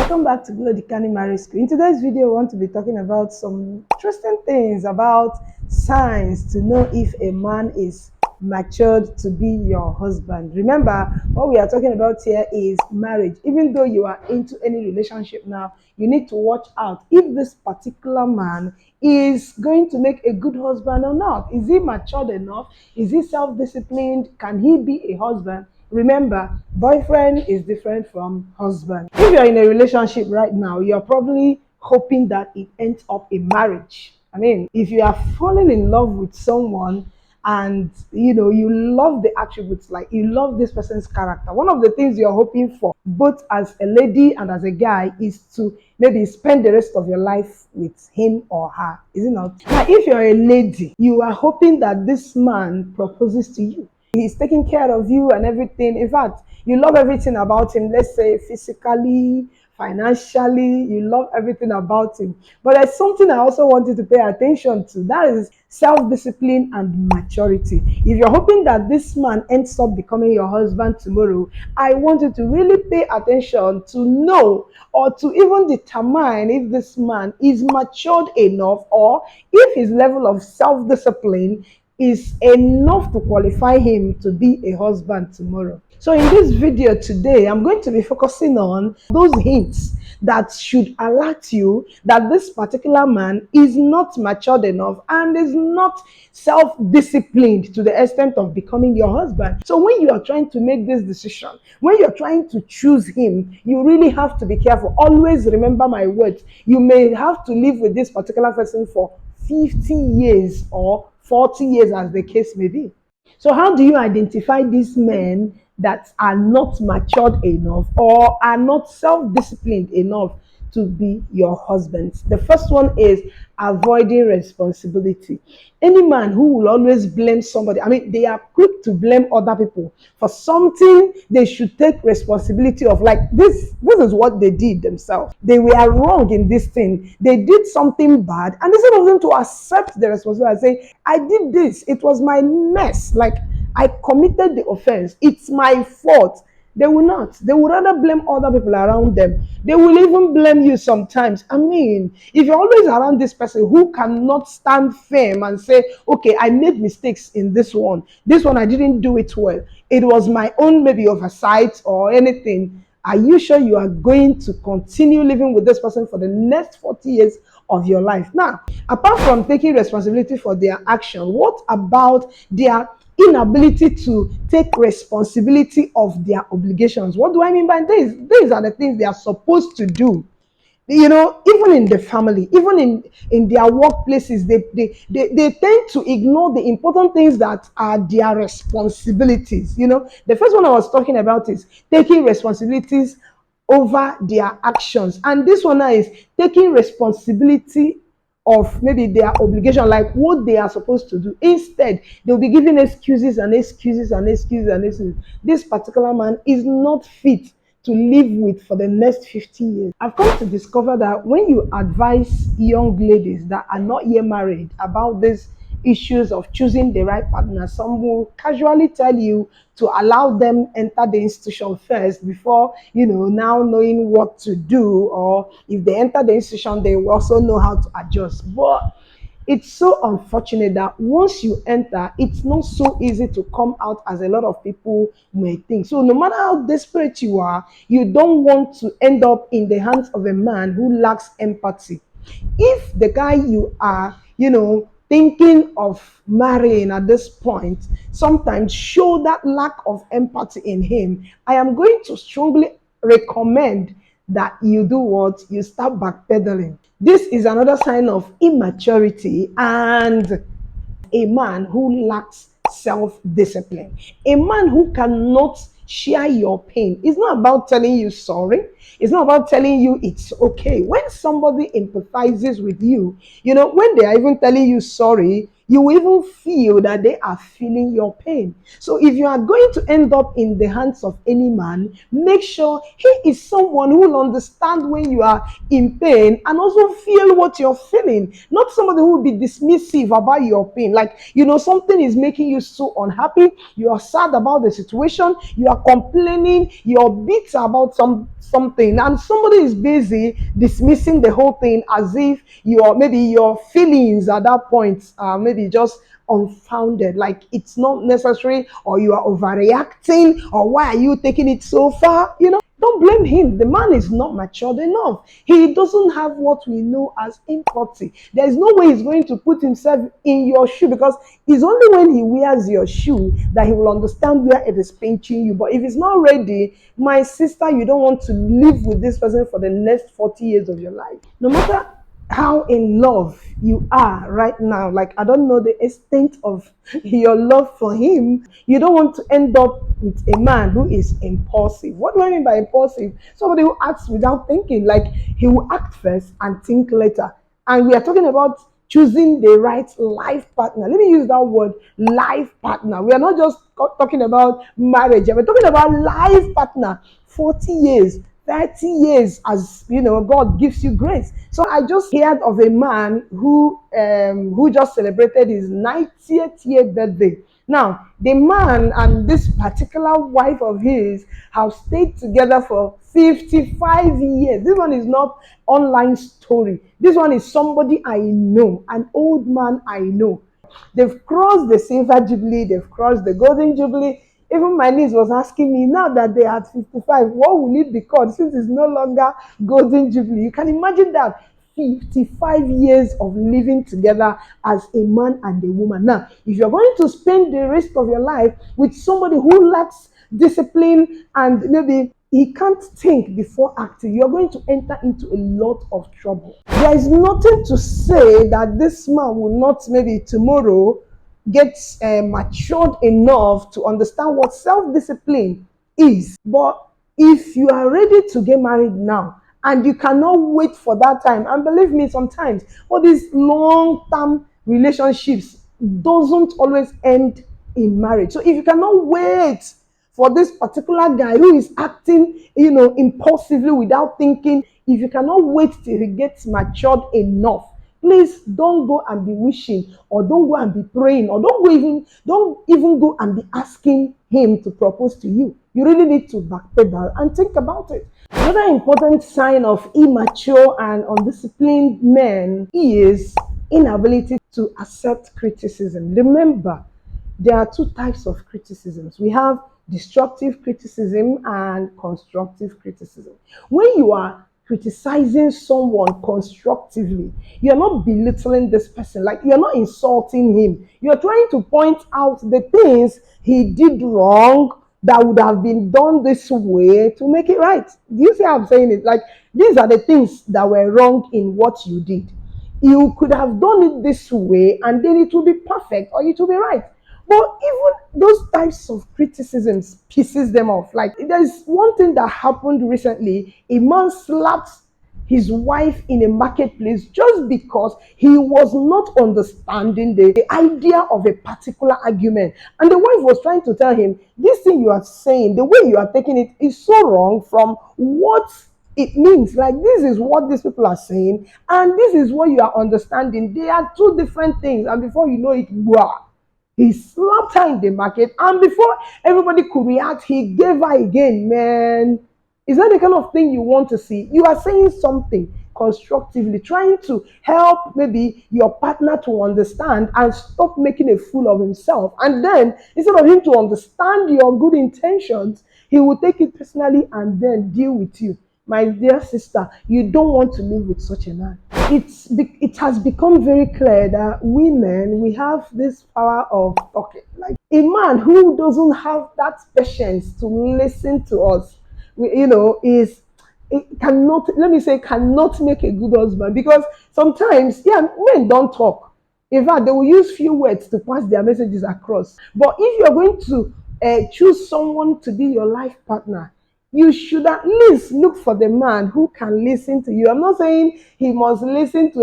Welcome back to Glow the Canny Marriage School. In today's video, I want to be talking about some interesting things about signs to know if a man is matured to be your husband. Remember, what we are talking about here is marriage. Even though you are into any relationship now, you need to watch out if this particular man is going to make a good husband or not. Is he matured enough? Is he self-disciplined? Can he be a husband? Remember, boyfriend is different from husband. If you're in a relationship right now, you're probably hoping that it ends up in marriage. I mean, if you are falling in love with someone and you love the attributes, like you love this person's character, one of the things you're hoping for, both as a lady and as a guy, is to maybe spend the rest of your life with him or her. Is it not? Now, if you're a lady, you are hoping that this man proposes to you. He's taking care of you and everything. In fact, you love everything about him. Let's say physically, financially, you love everything about him. But there's something I also want you to pay attention to. That is self-discipline and maturity. If you're hoping that this man ends up becoming your husband tomorrow, I want you to really pay attention to know or to even determine if this man is matured enough, or if his level of self-discipline is enough to qualify him to be a husband tomorrow. So in this video today, I'm going to be focusing on those hints that should alert you that this particular man is not matured enough and is not self-disciplined to the extent of becoming your husband. So when you are trying to make this decision, when you're trying to choose him, you really have to be careful. Always remember my words. You may have to live with this particular person for 50 years or 40 years, as the case may be. So how do you identify these men that are not matured enough or are not self-disciplined enough to be your husbands? The first one is avoiding responsibility. Any man who will always blame somebody, I mean, they are quick to blame other people for something they should take responsibility of. Like this is what they did themselves. They were wrong in this thing. They did something bad, and instead of them to accept the responsibility and say, I did this, it was my mess, like I committed the offense, it's my fault. They will not. They will rather blame other people around them. They will even blame you sometimes. I mean, if you're always around this person who cannot stand firm and say, okay, I made mistakes in this one. This one, I didn't do it well. It was my own maybe oversight or anything. Are you sure you are going to continue living with this person for the next 40 years of your life? Now, apart from taking responsibility for their action, what about their inability to take responsibility of their obligations? What do I mean by this? These are the things they are supposed to do. Even in the family, even in their workplaces, they tend to ignore the important things that are their responsibilities. The first one I was talking about is taking responsibilities over their actions. And this one now is taking responsibility of maybe their obligation, like what they are supposed to do. Instead, they'll be giving excuses and excuses and excuses and excuses. This particular man is not fit to live with for the next 50 years. I've come to discover that when you advise young ladies that are not yet married about these issues of choosing the right partner, some will casually tell you to allow them enter the institution first before, now knowing what to do, or if they enter the institution, they will also know how to adjust. But it's so unfortunate that once you enter, it's not so easy to come out as a lot of people may think. So no matter how desperate you are, you don't want to end up in the hands of a man who lacks empathy. If the guy you are, thinking of marrying at this point, sometimes show that lack of empathy in him, I am going to strongly recommend that you do what? You start backpedaling. This is another sign of immaturity and a man who lacks self-discipline. A man who cannot share your pain. It's not about telling you sorry. It's not about telling you it's okay. When somebody empathizes with you, when they are even telling you sorry, You will even feel that they are feeling your pain. So if you are going to end up in the hands of any man, make sure he is someone who will understand when you are in pain and also feel what you're feeling. Not somebody who will be dismissive about your pain. Like, something is making you so unhappy, you are sad about the situation, you are complaining, you're bitter about something, and somebody is busy dismissing the whole thing as if maybe your feelings at that point are maybe just unfounded, like it's not necessary, or you are overreacting, or why are you taking it so far. Don't blame him. The man is not matured enough. He doesn't have what we know as empathy. There is no way he's going to put himself in your shoe, because it's only when he wears your shoe that he will understand where it is pinching you. But if he's not ready, my sister, you don't want to live with this person for the next 40 years of your life. No matter how in love you are right now, like, I don't know the extent of your love for him, you don't want to end up with a man who is impulsive. What do I mean by impulsive? Somebody who acts without thinking. Like, he will act first and think later. And we are talking about choosing the right life partner. Let me use that word, life partner. We are not just talking about marriage, we're talking about life partner. 40 years, 30 years, as God gives you grace. So I just heard of a man who just celebrated his 90th year birthday. Now, the man and this particular wife of his have stayed together for 55 years. This one is not online story. This one is somebody I know, an old man I know. They've crossed the silver jubilee, they've crossed the golden jubilee. Even my niece was asking me, now that they are 55, what will it be called, since it's no longer golden jubilee? You can imagine that. 55 years of living together as a man and a woman. Now, if you're going to spend the rest of your life with somebody who lacks discipline and maybe he can't think before acting, you're going to enter into a lot of trouble. There is nothing to say that this man will not maybe tomorrow get matured enough to understand what self-discipline is. But if you are ready to get married now, and you cannot wait for that time, and believe me, sometimes all these long-term relationships doesn't always end in marriage. So if you cannot wait for this particular guy who is acting, impulsively without thinking, if you cannot wait till he gets matured enough, please don't go and be wishing, or don't go and be praying, or don't even go and be asking him to propose to you. You really need to backpedal and think about it. Another important sign of immature and undisciplined men is inability to accept criticism. Remember, there are two types of criticisms. We have destructive criticism and constructive criticism. When you are criticizing someone constructively, you're not belittling this person, like you're not insulting him. You're trying to point out the things he did wrong that would have been done this way to make it right. Do you see how I'm saying it? Like, these are the things that were wrong in what you did. You could have done it this way and then it will be perfect, or it will be right. But even those types of criticisms pisses them off. Like, there's one thing that happened recently. A man slapped his wife in a marketplace just because he was not understanding the idea of a particular argument. And the wife was trying to tell him, this thing you are saying, the way you are taking it is so wrong from what it means. Like, this is what these people are saying, and this is what you are understanding. They are two different things. And before you know it, wow, he slapped her in the market, and before everybody could react, he gave her again. Man, is that the kind of thing you want to see? You are saying something constructively, trying to help maybe your partner to understand and stop making a fool of himself. And then, instead of him to understand your good intentions, he will take it personally and then deal with you. My dear sister, you don't want to live with such a man. It has become very clear that women, we have this power of talking. Like, a man who doesn't have that patience to listen to us, is, it cannot, let me say, cannot make a good husband. Because sometimes, yeah, men don't talk. In fact, they will use few words to pass their messages across. But if you're going to choose someone to be your life partner, You should at least look for the man who can listen to you. I'm not saying he must listen to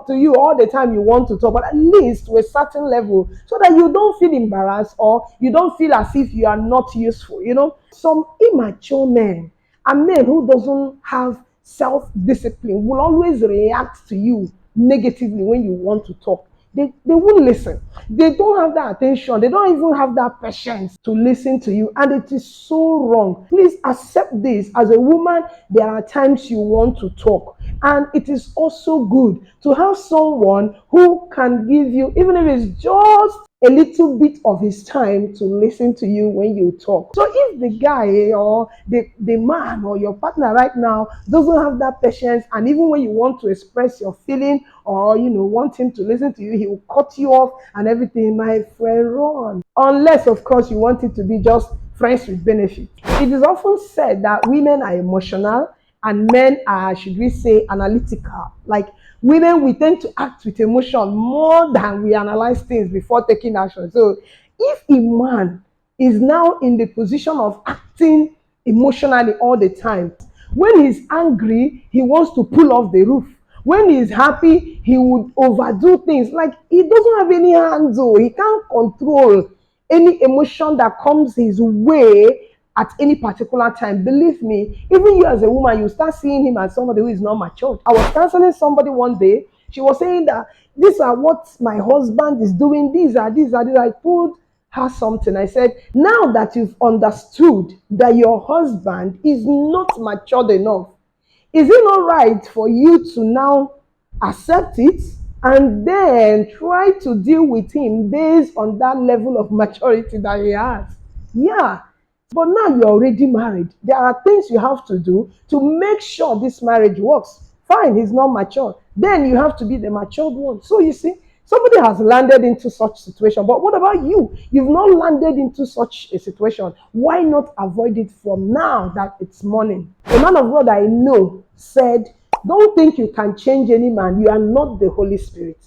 you all the time you want to talk, but at least to a certain level, so that you don't feel embarrassed or you don't feel as if you are not useful. Some immature men and men who doesn't have self-discipline will always react to you negatively when you want to talk. They won't listen. They don't have that attention. They don't even have that patience to listen to you. And it is so wrong. Please accept this. As a woman, there are times you want to talk. And it is also good to have someone who can give you, even if it's just a little bit of his time, to listen to you when you talk. So if the guy or the man or your partner right now doesn't have that patience, and even when you want to express your feeling or want him to listen to you, he will cut you off and everything, my friend, run. Unless of course you want it to be just friends with benefit. It is often said that women are emotional and men are, should we say, analytical. Like women, we tend to act with emotion more than we analyze things before taking action. So if a man is now in the position of acting emotionally all the time, when he's angry, he wants to pull off the roof. When he's happy, he would overdo things. Like he doesn't have any hands, he can't control any emotion that comes his way at any particular time. Believe me, even you as a woman, you start seeing him as somebody who is not matured. I was counseling somebody one day. She was saying that these are what my husband is doing. These are. I told her something. I said, now that you've understood that your husband is not matured enough, is it not right for you to now accept it and then try to deal with him based on that level of maturity that he has? Yeah. But now you're already married. There are things you have to do to make sure this marriage works. Fine, he's not mature. Then you have to be the matured one. So you see, somebody has landed into such situation. But what about you? You've not landed into such a situation. Why not avoid it from now that it's morning? A man of God I know said, don't think you can change any man. You are not the Holy Spirit.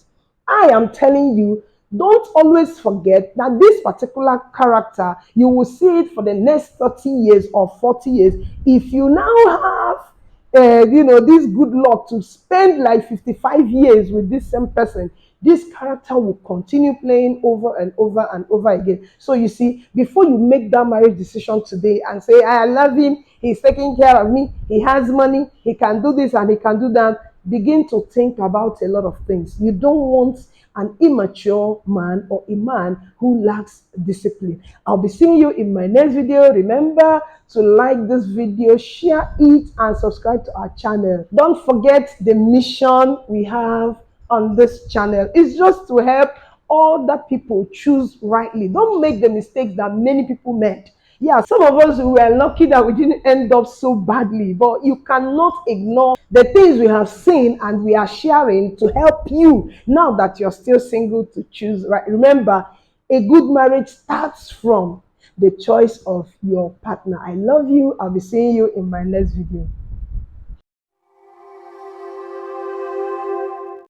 I am telling you, don't always forget that this particular character, you will see it for the next 30 years or 40 years. If you now have this good luck to spend like 55 years with this same person, this character will continue playing over and over and over again. So you see, before you make that marriage decision today and say, I love him, he's taking care of me, he has money, he can do this and he can do that, begin to think about a lot of things. You don't want an immature man or a man who lacks discipline. I'll be seeing you in my next video. Remember to like this video, share it, and subscribe to our channel. Don't forget the mission we have on this channel. It's just to help all the people choose rightly. Don't make the mistakes that many people made. Yeah, some of us were lucky that we didn't end up so badly, but you cannot ignore the things we have seen and we are sharing to help you now that you're still single to choose right. Remember, a good marriage starts from the choice of your partner. I love you. I'll be seeing you in my next video.